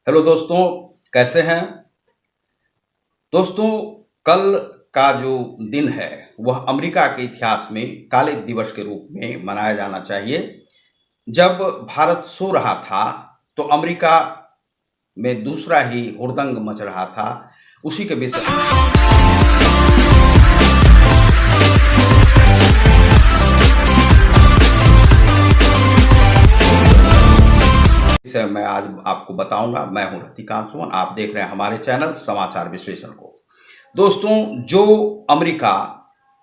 Hello दोस्तों, कैसे हैं दोस्तों। कल का जो दिन है वह अमेरिका के इतिहास में काले दिवस के रूप में मनाया जाना चाहिए। जब भारत सो रहा था तो अमेरिका में दूसरा ही हुड़दंग मच रहा था। उसी के विषय मैं आज आपको बताऊंगा। मैं हूं रतिकांत सुमन, आप देख रहे हैं हमारे चैनल समाचार विश्लेषण को। दोस्तों, जो अमेरिका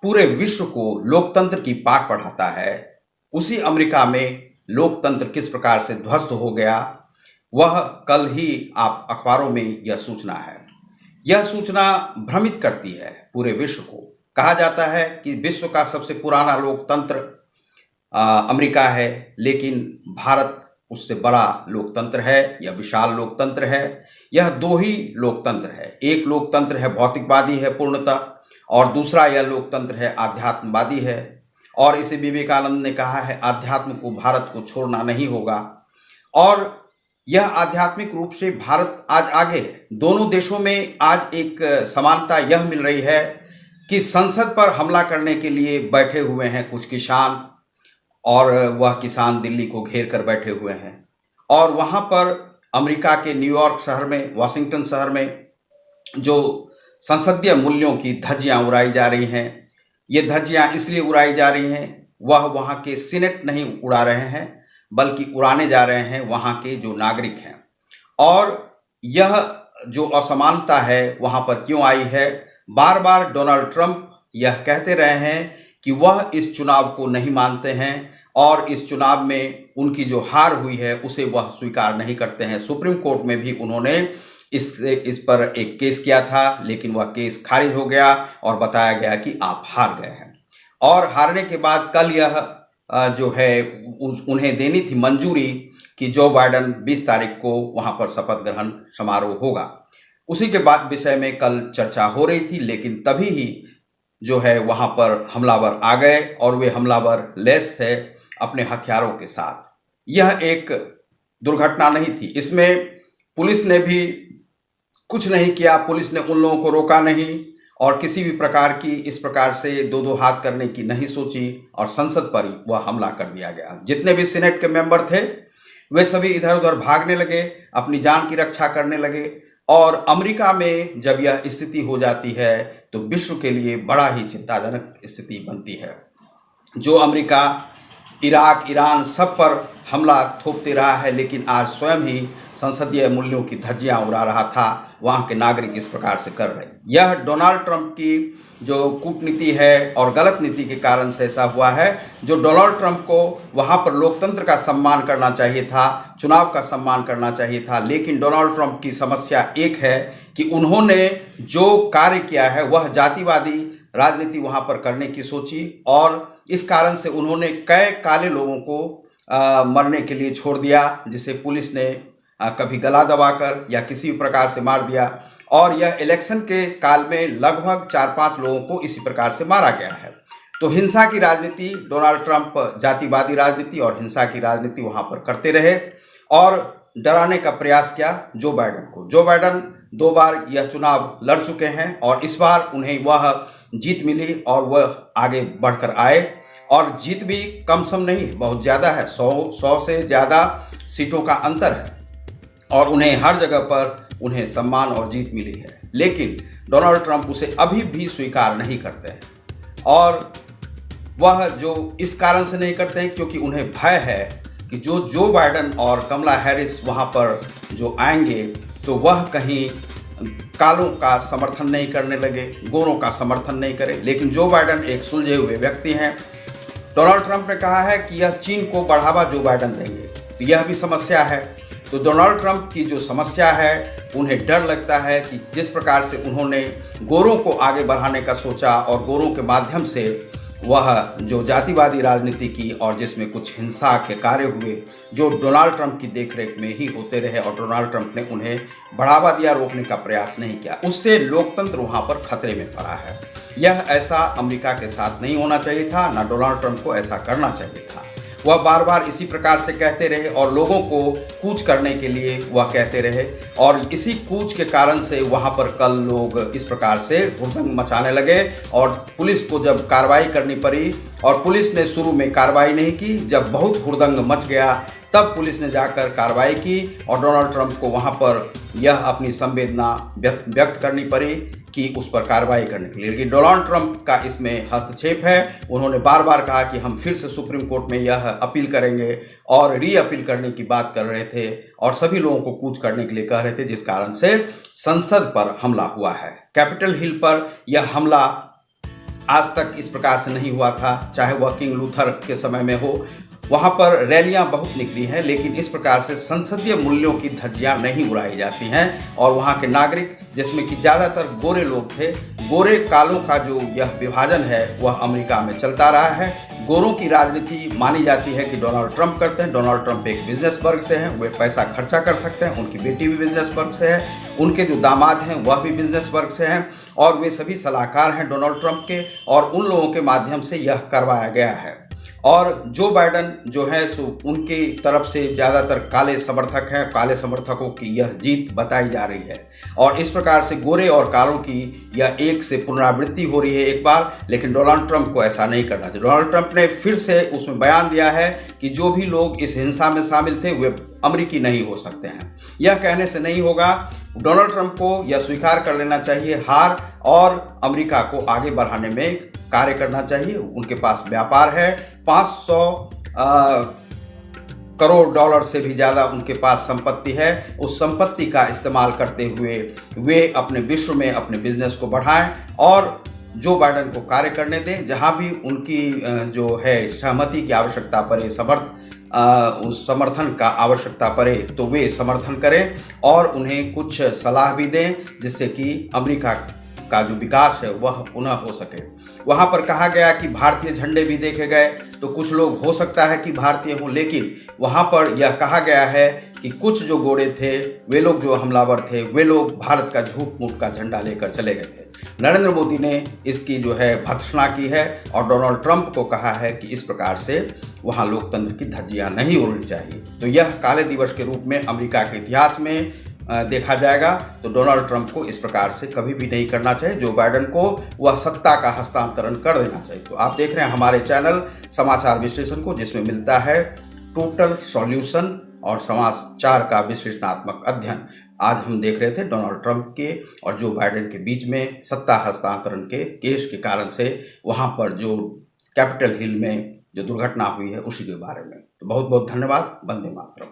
पूरे विश्व को लोकतंत्र की पाठ पढ़ाता है, उसी अमेरिका में लोकतंत्र किस प्रकार से ध्वस्त हो गया, वह कल ही आप अखबारों में यह सूचना है। यह सूचना भ्रमित करती है पूरे विश्व को। कहा जाता है कि विश्व का सबसे पुराना लोकतंत्र अमेरिका है, लेकिन भारत उससे बड़ा लोकतंत्र है, यह विशाल लोकतंत्र है। यह दो ही लोकतंत्र है, एक लोकतंत्र है भौतिकवादी है पूर्णतः, और दूसरा यह लोकतंत्र है आध्यात्मवादी है। और इसे विवेकानंद ने कहा है, आध्यात्म को भारत को छोड़ना नहीं होगा। और यह आध्यात्मिक रूप से भारत आज आगे है। दोनों देशों में आज एक समानता यह मिल रही है कि संसद पर हमला करने के लिए बैठे हुए हैं कुछ किसान, और वह किसान दिल्ली को घेर कर बैठे हुए हैं। और वहाँ पर अमेरिका के न्यूयॉर्क शहर में, वाशिंगटन शहर में जो संसदीय मूल्यों की धज्जियाँ उड़ाई जा रही हैं, ये धज्जियाँ इसलिए उड़ाई जा रही हैं, वह वहाँ के सीनेट नहीं उड़ा रहे हैं, बल्कि उड़ाने जा रहे हैं वहाँ के जो नागरिक हैं। और यह जो असमानता है वहाँ पर क्यों आई है? बार बार डोनाल्ड ट्रंप यह कहते रहे हैं कि वह इस चुनाव को नहीं मानते हैं, और इस चुनाव में उनकी जो हार हुई है उसे वह स्वीकार नहीं करते हैं। सुप्रीम कोर्ट में भी उन्होंने इस पर एक केस किया था, लेकिन वह केस खारिज हो गया और बताया गया कि आप हार गए हैं। और हारने के बाद कल यह जो है उन्हें देनी थी मंजूरी कि जो बाइडेन 20 तारीख को वहाँ पर शपथ ग्रहण समारोह होगा। उसी के बाद विषय में कल चर्चा हो रही थी, लेकिन तभी ही जो है वहाँ पर हमलावर आ गए, और वे हमलावर लैस थे अपने हथियारों के साथ। यह एक दुर्घटना नहीं थी, इसमें पुलिस ने भी कुछ नहीं किया। पुलिस ने उन लोगों को रोका नहीं, और किसी भी प्रकार की इस प्रकार से दो हाथ करने की नहीं सोची, और संसद पर ही वह हमला कर दिया गया। जितने भी सीनेट के मेंबर थे वे सभी इधर उधर भागने लगे, अपनी जान की रक्षा करने लगे। और अमेरिका में जब यह स्थिति हो जाती है तो विश्व के लिए बड़ा ही चिंताजनक स्थिति बनती है। जो अमेरिका इराक, ईरान सब पर हमला थोपते रहा है, लेकिन आज स्वयं ही संसदीय मूल्यों की धज्जियां उड़ा रहा था, वहाँ के नागरिक इस प्रकार से कर रहे। यह डोनाल्ड ट्रंप की जो कूटनीति है और गलत नीति के कारण से ऐसा हुआ है। जो डोनाल्ड ट्रंप को वहाँ पर लोकतंत्र का सम्मान करना चाहिए था, चुनाव का सम्मान करना चाहिए था, लेकिन डोनाल्ड ट्रंप की समस्या एक है कि उन्होंने जो कार्य किया है वह जातिवादी राजनीति वहाँ पर करने की सोची, और इस कारण से उन्होंने कई काले लोगों को मरने के लिए छोड़ दिया, जिसे पुलिस ने कभी गला दबाकर या किसी भी प्रकार से मार दिया। और यह इलेक्शन के काल में लगभग 4-5 लोगों को इसी प्रकार से मारा गया है। तो हिंसा की राजनीति डोनाल्ड ट्रंप, जातिवादी राजनीति और हिंसा की राजनीति वहाँ पर करते रहे, और डराने का प्रयास किया जो बाइडेन को। जो बाइडेन 2 बार यह चुनाव लड़ चुके हैं, और इस बार उन्हें वह जीत मिली, और वह आगे बढ़कर आए। और जीत भी कम सम नहीं, बहुत ज़्यादा है, 100 से ज़्यादा सीटों का अंतर है, और उन्हें हर जगह पर उन्हें सम्मान और जीत मिली है। लेकिन डोनाल्ड ट्रंप उसे अभी भी स्वीकार नहीं करते हैं, और वह जो इस कारण से नहीं करते हैं क्योंकि उन्हें भय है कि जो बाइडेन और कमला हैरिस वहाँ पर जो आएंगे तो वह कहीं कालों का समर्थन नहीं करने लगे, गोरों का समर्थन नहीं करें। लेकिन जो बाइडेन एक सुलझे हुए व्यक्ति हैं। डोनाल्ड ट्रंप ने कहा है कि यह चीन को बढ़ावा जो बाइडेन देंगे, तो यह भी समस्या है। तो डोनाल्ड ट्रंप की जो समस्या है, उन्हें डर लगता है कि जिस प्रकार से उन्होंने गोरों को आगे बढ़ाने का सोचा, और गोरों के माध्यम से वह जो जातिवादी राजनीति की, और जिसमें कुछ हिंसा के कार्य हुए जो डोनाल्ड ट्रंप की देखरेख में ही होते रहे, और डोनाल्ड ट्रंप ने उन्हें बढ़ावा दिया, रोकने का प्रयास नहीं किया, उससे लोकतंत्र वहाँ पर खतरे में पड़ा है। यह ऐसा अमेरिका के साथ नहीं होना चाहिए था, ना डोनाल्ड ट्रंप को ऐसा करना चाहिए था। वह बार बार इसी प्रकार से कहते रहे और लोगों को कूच करने के लिए वह कहते रहे, और इसी कूच के कारण से वहाँ पर कल लोग इस प्रकार से हुड़दंग मचाने लगे और पुलिस को जब कार्रवाई करनी पड़ी, और पुलिस ने शुरू में कार्रवाई नहीं की, जब बहुत हुड़दंग मच गया तब पुलिस ने जाकर कार्रवाई की और डोनाल्ड ट्रंप को वहाँ पर यह अपनी संवेदना व्यक्त करनी पड़ी कि उस पर कार्रवाई करने के लिए। लेकिन डोनाल्ड ट्रंप का इसमें हस्तक्षेप है। उन्होंने बार बार कहा कि हम फिर से सुप्रीम कोर्ट में यह अपील करेंगे और री अपील करने की बात कर रहे थे और सभी लोगों को कूच करने के लिए कह रहे थे, जिस कारण से संसद पर हमला हुआ है। कैपिटल हिल पर यह हमला आज तक इस प्रकार से नहीं हुआ था, चाहे वह किंग लूथर के समय में हो। वहाँ पर रैलियाँ बहुत निकली हैं, लेकिन इस प्रकार से संसदीय मूल्यों की धज्जियाँ नहीं उड़ाई जाती हैं। और वहाँ के नागरिक, जिसमें कि ज़्यादातर गोरे लोग थे, गोरे कालों का जो यह विभाजन है वह अमेरिका में चलता रहा है। गोरों की राजनीति मानी जाती है कि डोनाल्ड ट्रंप करते हैं। डोनाल्ड ट्रंप एक बिजनेस वर्ग से हैं, वे पैसा खर्चा कर सकते हैं, उनकी बेटी भी बिजनेस वर्ग से है, उनके जो दामाद हैं वह भी बिजनेस वर्ग से हैं, और वे सभी सलाहकार हैं डोनाल्ड ट्रंप के, और उन लोगों के माध्यम से यह करवाया गया है। और जो बाइडन जो है सो उनकी तरफ से ज़्यादातर काले समर्थक हैं, काले समर्थकों की यह जीत बताई जा रही है। और इस प्रकार से गोरे और कालों की यह एक से पुनरावृत्ति हो रही है एक बार, लेकिन डोनाल्ड ट्रंप को ऐसा नहीं करना चाहिए। डोनाल्ड ट्रंप ने फिर से उसमें बयान दिया है कि जो भी लोग इस हिंसा में शामिल थे वे अमेरिकी नहीं हो सकते हैं। यह कहने से नहीं होगा। डोनाल्ड ट्रंप को यह स्वीकार कर लेना चाहिए हार, और अमेरिका को आगे बढ़ाने में कार्य करना चाहिए। उनके पास व्यापार है, 500 करोड़ डॉलर से भी ज़्यादा उनके पास संपत्ति है। उस संपत्ति का इस्तेमाल करते हुए वे अपने विश्व में अपने बिजनेस को बढ़ाएं और जो बाइडन को कार्य करने दें। जहां भी उनकी जो है सहमति की आवश्यकता पड़े, उस समर्थन का आवश्यकता पड़े तो वे समर्थन करें और उन्हें कुछ सलाह भी दें, जिससे कि अमेरिका का जो विकास है वह पुनः हो सके। वहाँ पर कहा गया कि भारतीय झंडे भी देखे गए, तो कुछ लोग हो सकता है कि भारतीय हों, लेकिन वहाँ पर यह कहा गया है कि कुछ जो गोरे थे, वे लोग जो हमलावर थे, वे लोग भारत का झूठ मूठ का झंडा लेकर चले गए थे। नरेंद्र मोदी ने इसकी जो है भर्त्सना की है और डोनाल्ड ट्रंप को कहा है कि इस प्रकार से वहाँ लोकतंत्र की धज्जियाँ नहीं उड़नी चाहिए। तो यह काले दिवस के रूप में अमेरिका के इतिहास में देखा जाएगा। तो डोनाल्ड ट्रंप को इस प्रकार से कभी भी नहीं करना चाहिए। जो बाइडन को वह सत्ता का हस्तांतरण कर देना चाहिए। तो आप देख रहे हैं हमारे चैनल समाचार विश्लेषण को, जिसमें मिलता है टोटल सॉल्यूशन और समाचार का विश्लेषणात्मक अध्ययन। आज हम देख रहे थे डोनाल्ड ट्रंप के और जो बाइडन के बीच में सत्ता हस्तांतरण के केस के कारण से वहाँ पर जो कैपिटल हिल में जो दुर्घटना हुई है उसी के बारे में। तो बहुत बहुत धन्यवाद। वंदे मातरम।